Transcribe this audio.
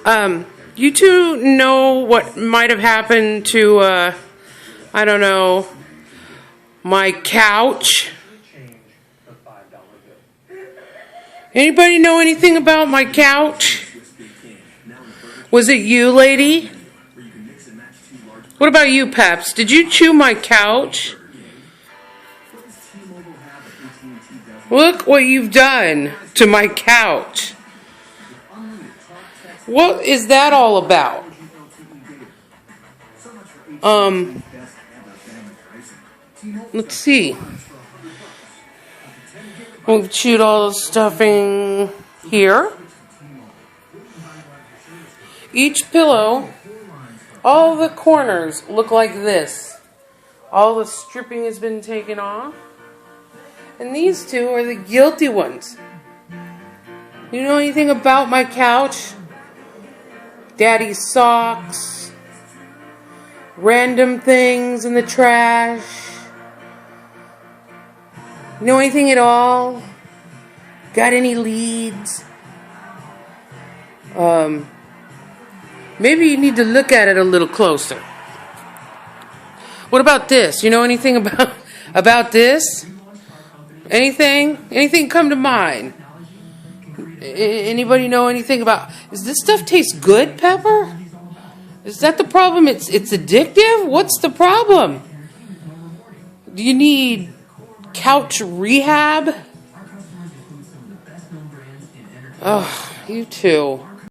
You two know what might have happened to, I don't know, my couch? Anybody know anything about my couch? Was it you, lady? What about you, Peps? Did you chew my couch? Look what you've done to my couch. What is that all about? Let's see. We've chewed all the stuffing here. Each pillow, all the corners look like this. All the stripping has been taken off. And these two are the guilty ones. You know anything about my couch? Daddy's socks, random things in the trash. You know anything at all? Got any leads? Maybe you need to look at it a little closer. What about this? You know anything about this? Anything come to mind? Anybody know anything about? Does this stuff taste good, Pepper? Is that the problem? It's addictive? What's the problem? Do you need couch rehab? Oh, you two.